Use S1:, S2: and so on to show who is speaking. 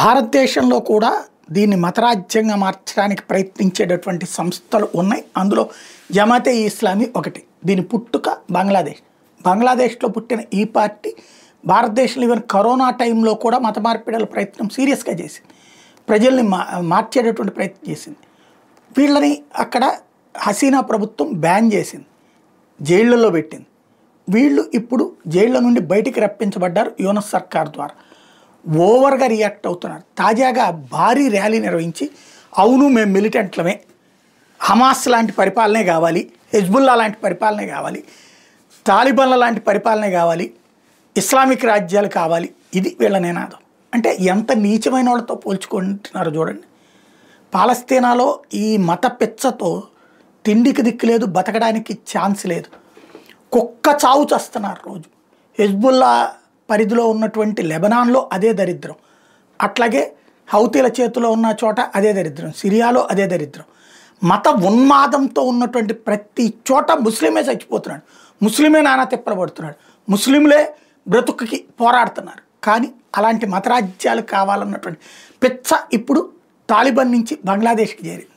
S1: భారతదేశంలో కూడా దీన్ని మతరాజ్యంగా మార్చడానికి ప్రయత్నించేటటువంటి సంస్థలు ఉన్నాయి. అందులో జమాతే ఇస్లామీ ఒకటి. దీని పుట్టుక బంగ్లాదేశ్. బంగ్లాదేశ్లో పుట్టిన ఈ పార్టీ భారతదేశంలో ఈవెన్ కరోనా టైంలో కూడా మత మార్పిడుల ప్రయత్నం సీరియస్గా చేసింది. ప్రజల్ని మార్చేటటువంటి ప్రయత్నం చేసింది. వీళ్ళని అక్కడ హసీనా ప్రభుత్వం బ్యాన్ చేసింది, జైళ్ళల్లో పెట్టింది. వీళ్ళు ఇప్పుడు జైళ్ళ నుండి బయటికి రప్పించబడ్డారు యూనస్ సర్కార్ ద్వారా. ఓవర్గా రియాక్ట్ అవుతున్నారు. తాజాగా భారీ ర్యాలీ నిర్వహించి అవును మేము మిలిటెంట్లమే, హమాస్ లాంటి పరిపాలనే కావాలి, హెజ్బుల్లా లాంటి పరిపాలనే కావాలి, తాలిబాన్ల లాంటి పరిపాలనే కావాలి, ఇస్లామిక్ రాజ్యాలు కావాలి, ఇది వీళ్ళ నినాదం. అంటే ఎంత నీచమైన వాళ్ళతో పోల్చుకుంటున్నారో చూడండి. పాలస్తీనాలో ఈ మత పిచ్చతో తిండికి దిక్కు లేదు, బతకడానికి ఛాన్స్ లేదు. కుక్క చావు చేస్తున్నారు రోజు. హెజ్బుల్లా పరిధిలో ఉన్నటువంటి లెబనాన్లో అదే దరిద్రం, అట్లాగే హౌతీల చేతిలో ఉన్న చోట అదే దరిద్రం, సిరియాలో అదే దరిద్రం. మత ఉన్మాదంతో ఉన్నటువంటి ప్రతి చోట ముస్లిమే చచ్చిపోతున్నాడు, ముస్లిమే నానా తిప్పలబడుతున్నాడు, ముస్లింలే బ్రతుకుకి పోరాడుతున్నారు. కానీ అలాంటి మతరాజ్యాలు కావాలన్నటువంటి పిచ్చ ఇప్పుడు తాలిబాన్ నుంచి బంగ్లాదేశ్కి చేరింది.